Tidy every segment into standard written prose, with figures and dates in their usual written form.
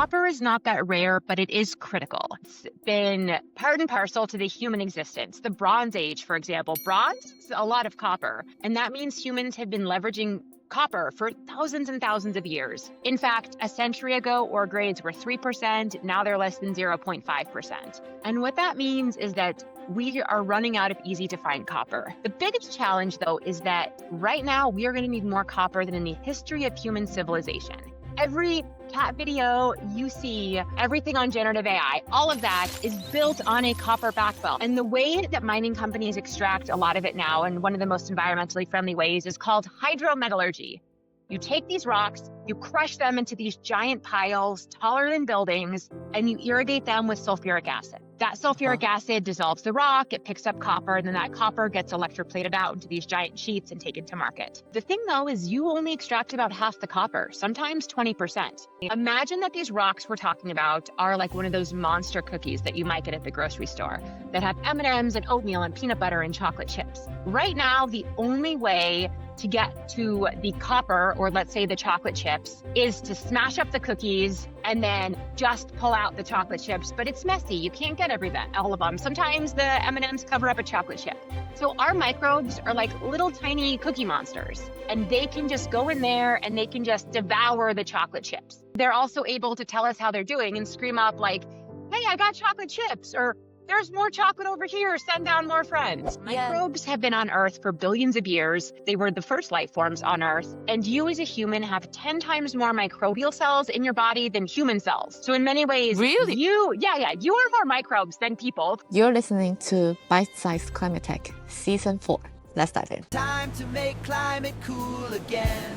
Copper is not that rare, but it is critical. It's been part and parcel to the human existence. The Bronze Age, for example, bronze is a lot of copper, and that means humans have been leveraging copper for thousands and thousands of years. In fact, a century ago, ore grades were 3%, now they're less than 0.5%. And what that means is that we are running out of easy to find copper. The biggest challenge, though, is that right now we are going to need more copper than in the history of human civilization. Every cat video you see, everything on generative AI, all of that is built on a copper backbone. And the way that mining companies extract a lot of it now, and one of the most environmentally friendly ways, is called hydrometallurgy. You take these rocks, you crush them into these giant piles taller than buildings, and you irrigate them with sulfuric acid. That sulfuric acid dissolves the rock, it picks up copper, and then that copper gets electroplated out into these giant sheets and taken to market. The thing, though, is you only extract about half the copper, sometimes 20%. Imagine that these rocks we're talking about are like one of those monster cookies that you might get at the grocery store that have M&Ms and oatmeal and peanut butter and chocolate chips. Right now, the only way to get to the copper, or let's say the chocolate chips, is to smash up the cookies and then just pull out the chocolate chips. But it's messy. You can't get all of them. Sometimes the M&Ms cover up a chocolate chip. So our microbes are like little tiny cookie monsters, and they can just go in there and they can just devour the chocolate chips. They're also able to tell us how they're doing and scream up like, "Hey, I got chocolate chips," or "There's more chocolate over here, send down more friends." Microbes have been on Earth for billions of years. They were the first life forms on Earth. And you as a human have 10 times more microbial cells in your body than human cells. So in many ways, Really? you are more microbes than people. You're listening to Bite-Sized Climate Tech, Season 4. Let's dive in. Time to make climate cool again.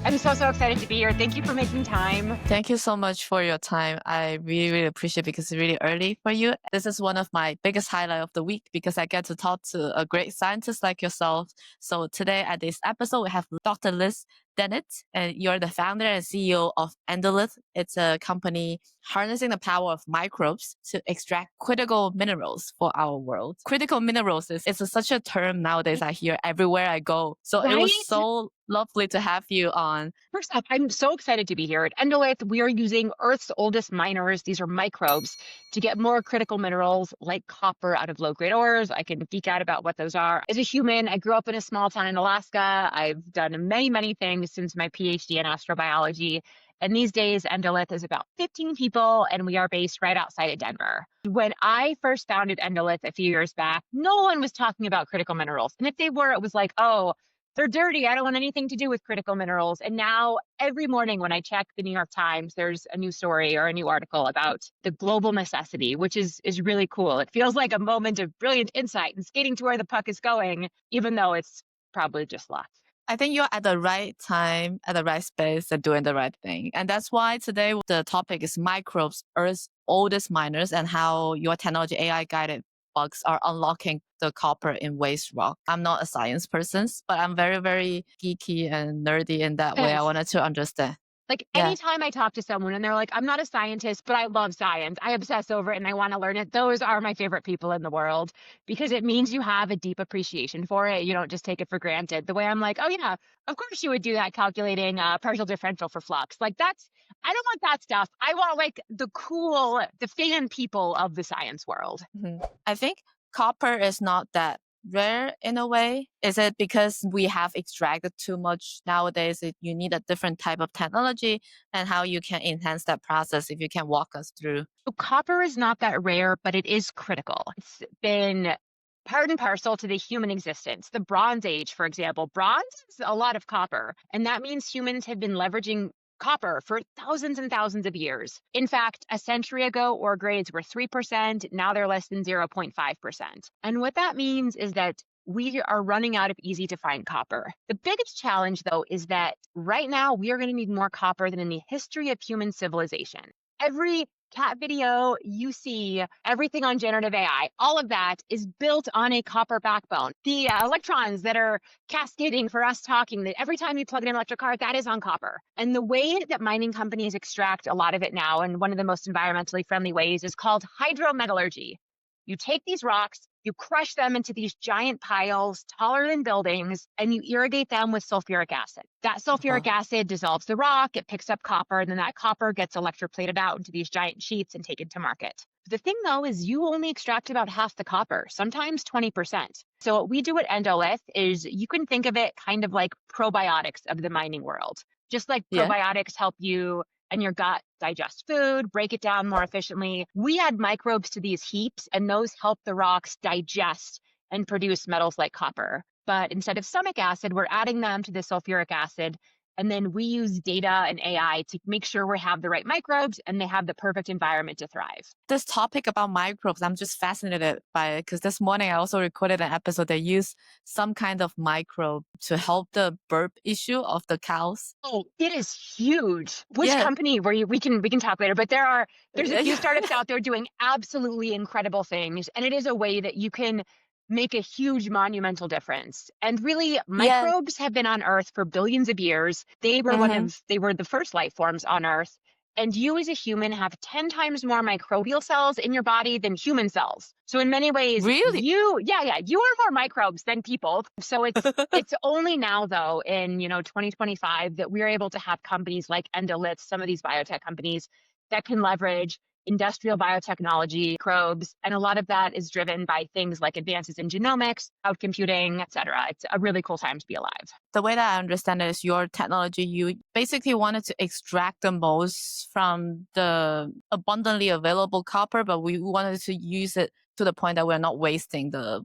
I'm so excited to be here. Thank you for making time. Thank you so much for your time. I really appreciate it because it's really early for you. This is one of my biggest highlight of the week because I get to talk to a great scientist like yourself. So today at this episode, we have Dr. Liz Dennett, and you're the founder and CEO of Endolith. It's a company harnessing the power of microbes to extract critical minerals for our world. Critical minerals is such a term nowadays I hear everywhere I go. So It was so lovely to have you on. First off, I'm so excited to be here. At Endolith, we are using Earth's oldest miners, these are microbes, to get more critical minerals like copper out of low-grade ores. I can geek out about what those are. As a human, I grew up in a small town in Alaska. I've done many things since my PhD in astrobiology. And these days, Endolith is about 15 people, and we are based right outside of Denver. When I first founded Endolith a few years back, no one was talking about critical minerals. And if they were, it was like, oh, they're dirty. I don't want anything to do with critical minerals. And now every morning when I check the New York Times, there's a new story or a new article about the global necessity, which is really cool. It feels like a moment of brilliant insight and skating to where the puck is going, even though it's probably just luck. I think you're at the right time, at the right space, and doing the right thing. And that's why today the topic is microbes, Earth's oldest miners, and how your technology AI-guided bugs are unlocking the copper in waste rock. I'm not a science person, but I'm very geeky and nerdy in that way. I wanted to understand. Like anytime I talk to someone and they're like, "I'm not a scientist, but I love science. I obsess over it and I want to learn it." Those are my favorite people in the world because it means you have a deep appreciation for it. You don't just take it for granted. The way I'm like, "Oh yeah, of course you would do that calculating partial differential for flux." Like I don't want that stuff. I want like the fan people of the science world. Mm-hmm. I think copper is not that rare in a way. Is it because we have extracted too much nowadays? You need a different type of technology, and how you can enhance that process if you can walk us through. So copper is not that rare, but it is critical. It's been part and parcel to the human existence. The Bronze Age, for example, bronze is a lot of copper, and that means humans have been leveraging copper for thousands and thousands of years. In fact, a century ago, ore grades were 3%, now they're less than 0.5%. And what that means is that we are running out of easy to find copper. The biggest challenge, though, is that right now we are going to need more copper than in the history of human civilization. Every cat video you see, everything on generative AI, all of that is built on a copper backbone. The electrons that are cascading for us talking, that every time you plug in an electric car, that is on copper. And the way that mining companies extract a lot of it now, and one of the most environmentally friendly ways, is called hydrometallurgy. You take these rocks, You crush them into these giant piles taller than buildings, and you irrigate them with sulfuric acid. That sulfuric acid dissolves the rock, it picks up copper, and then that copper gets electroplated out into these giant sheets and taken to market. The thing, though, is you only extract about half the copper, sometimes 20%. So what we do at Endolith is you can think of it kind of like probiotics of the mining world. Just like Yeah. probiotics help you and your gut digest food, break it down more efficiently. We add microbes to these heaps, and those help the rocks digest and produce metals like copper. But instead of stomach acid, we're adding them to the sulfuric acid. And then we use data and AI to make sure we have the right microbes and they have the perfect environment to thrive. This topic about microbes, I'm just fascinated by it because this morning I also recorded an episode that used some kind of microbe to help the burp issue of the cows. Oh, it is huge. Which Yeah. company were you? We can talk later, but there's a few Yeah. startups out there doing absolutely incredible things, and it is a way that you can make a huge monumental difference. And really, microbes have been on Earth for billions of years. They were they were the first life forms on Earth. And you as a human have 10 times more microbial cells in your body than human cells. So in many ways, Really? you are more microbes than people. So it's only now though in 2025 that we're able to have companies like Endolith, some of these biotech companies that can leverage industrial biotechnology, microbes, and a lot of that is driven by things like advances in genomics, cloud computing, et cetera. It's a really cool time to be alive. The way that I understand it is your technology, you basically wanted to extract the most from the abundantly available copper, but we wanted to use it to the point that we're not wasting the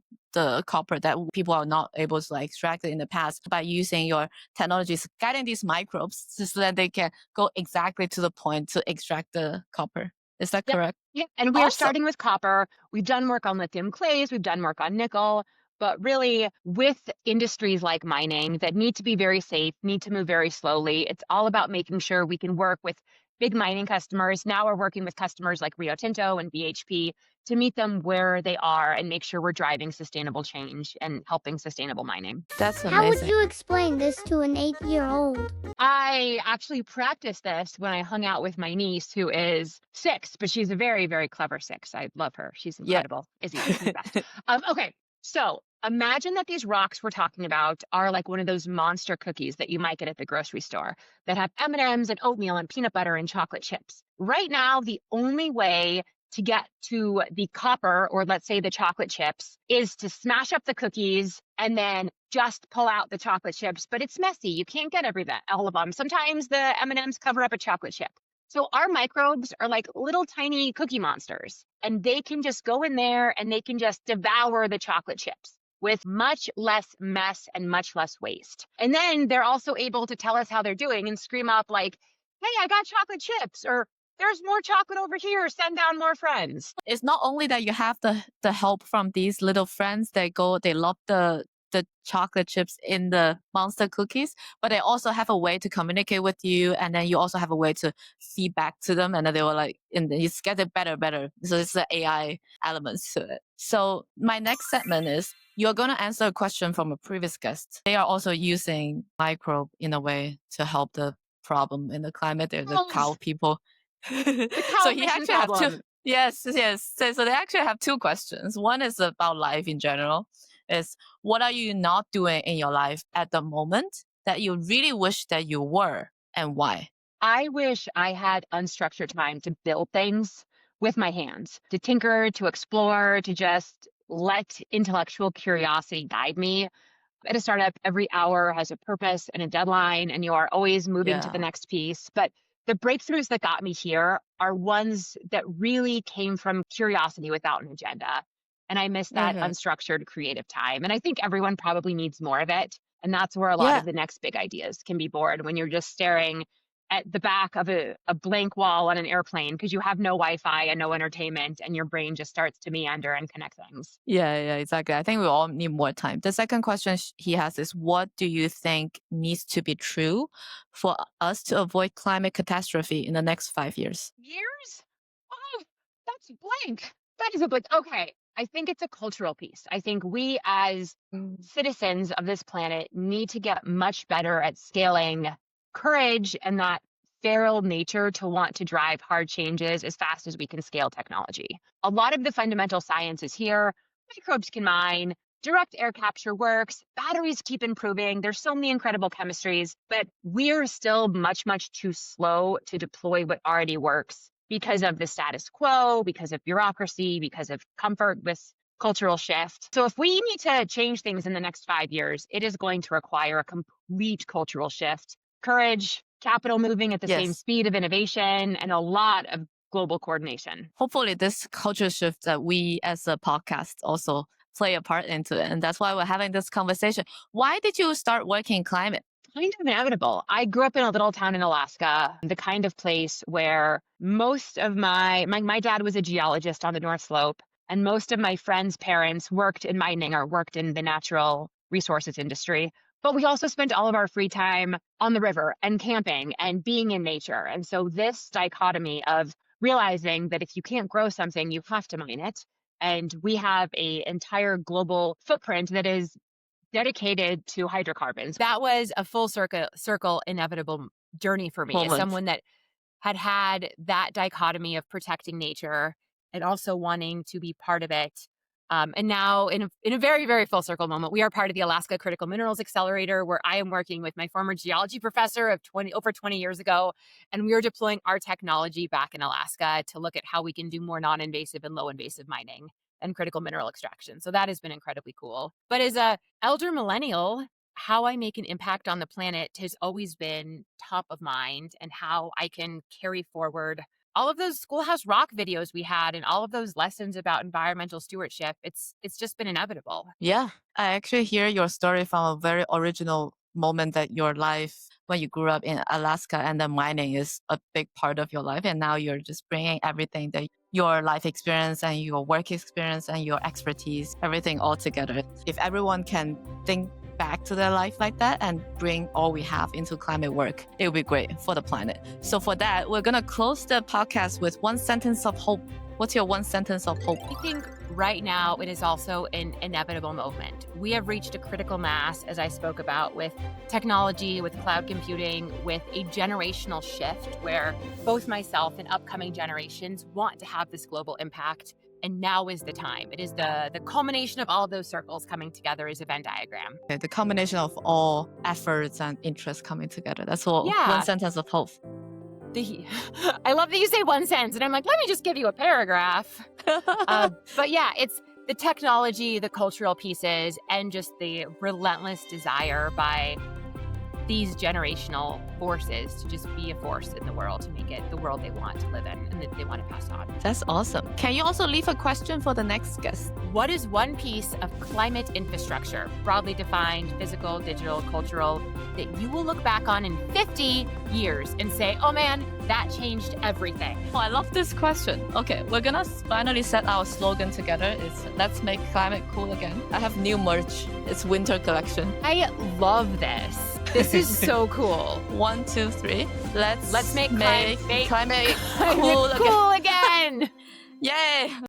copper that people are not able to extract it in the past by using your technologies, guiding these microbes so that they can go exactly to the point to extract the copper. Is that correct? Yeah, and we are Awesome. starting with copper. We've done work on lithium clays, we've done work on nickel, but really with industries like mining that need to be very safe, need to move very slowly, it's all about making sure we can work with big mining customers. Now we're working with customers like Rio Tinto and BHP to meet them where they are and make sure we're driving sustainable change and helping sustainable mining. That's amazing. How would you explain this to an 8-year-old? I actually practiced this when I hung out with my niece, who is 6, but she's a very, very clever 6. I love her. She's incredible. Izzy, she's the best. Okay, so imagine that these rocks we're talking about are like one of those monster cookies that you might get at the grocery store that have M&Ms and oatmeal and peanut butter and chocolate chips. Right now, the only way to get to the copper, or let's say the chocolate chips, is to smash up the cookies and then just pull out the chocolate chips. But it's messy. You can't get all of them. Sometimes the M&Ms cover up a chocolate chip. So our microbes are like little tiny cookie monsters, and they can just go in there and they can just devour the chocolate chips with much less mess and much less waste. And then they're also able to tell us how they're doing and scream up like, hey, I got chocolate chips, or there's more chocolate over here, send down more friends. It's not only that you have the help from these little friends they love the chocolate chips in the monster cookies, but they also have a way to communicate with you, and then you also have a way to feed back to them, and then they were like, and it's getting better. So it's the AI elements to it. So my next segment is you're going to answer a question from a previous guest. They are also using microbe in a way to help the problem in the climate. They're the cow people. So he actually have two. Yes. So they actually have 2 questions. One is about life in general. Is what are you not doing in your life at the moment that you really wish that you were, and why? I wish I had unstructured time to build things with my hands, to tinker, to explore, to just let intellectual curiosity guide me. At a startup, every hour has a purpose and a deadline, and you are always moving to the next piece. But the breakthroughs that got me here are ones that really came from curiosity without an agenda. And I miss that unstructured creative time. And I think everyone probably needs more of it. And that's where a lot of the next big ideas can be born, when you're just staring at the back of a blank wall on an airplane because you have no Wi-Fi and no entertainment, and your brain just starts to meander and connect things. Yeah, exactly. I think we all need more time. The second question he has is, what do you think needs to be true for us to avoid climate catastrophe in the next 5 years? Years? Oh, that's blank. That is a blank. Okay. I think it's a cultural piece. I think we as citizens of this planet need to get much better at scaling courage and that feral nature to want to drive hard changes as fast as we can scale technology. A lot of the fundamental science is here. Microbes can mine. Direct air capture works. Batteries keep improving. There's so many incredible chemistries, but we're still much, much too slow to deploy what already works because of the status quo, because of bureaucracy, because of comfort with cultural shift. So if we need to change things in the next 5 years, it is going to require a complete cultural shift, courage, capital moving at the same Yes. speed of innovation, and a lot of global coordination. Hopefully this culture shift that we as a podcast also play a part into it. And that's why we're having this conversation. Why did you start working in climate? Kind of inevitable. I grew up in a little town in Alaska, the kind of place where most of my dad was a geologist on the North Slope, and most of my friends' parents worked in mining or worked in the natural resources industry. But we also spent all of our free time on the river and camping and being in nature. And so this dichotomy of realizing that if you can't grow something, you have to mine it. And we have an entire global footprint that is dedicated to hydrocarbons. That was a full circle inevitable journey for me as Moment. someone that had that dichotomy of protecting nature and also wanting to be part of it. And now in a very, very full circle moment, we are part of the Alaska Critical Minerals Accelerator, where I am working with my former geology professor of over 20 years ago. And we are deploying our technology back in Alaska to look at how we can do more non-invasive and low-invasive mining and critical mineral extraction. So that has been incredibly cool. But as a elder millennial, how I make an impact on the planet has always been top of mind, and how I can carry forward all of those Schoolhouse Rock videos we had and all of those lessons about environmental stewardship. It's just been inevitable. Yeah, I actually hear your story from a very original moment that your life when you grew up in Alaska, and then mining is a big part of your life. And now you're just bringing everything that your life experience and your work experience and your expertise, everything all together. If everyone can think back to their life like that and bring all we have into climate work, it would be great for the planet. So for that, we're going to close the podcast with one sentence of hope. What's your one sentence of hope? I think right now it is also an inevitable moment. We have reached a critical mass, as I spoke about, with technology, with cloud computing, with a generational shift where both myself and upcoming generations want to have this global impact. And now is the time. It is the culmination of all of those circles coming together is a Venn diagram. Okay, the combination of all efforts and interests coming together. That's all. Yeah. One sentence of hope. I love that you say one sentence, and I'm like, let me just give you a paragraph. But yeah, it's the technology, the cultural pieces, and just the relentless desire by these generational forces to just be a force in the world, to make it the world they want to live in and that they want to pass on. That's awesome. Can you also leave a question for the next guest? What is one piece of climate infrastructure, broadly defined, physical, digital, cultural, that you will look back on in 50 years and say, oh man, that changed everything? Oh, I love this question. Okay, we're gonna finally set our slogan together. It's let's make climate cool again. I have new merch. It's winter collection. I love this. This is so cool. 1, 2, 3. Let's make climate cool again. cool again. Yay!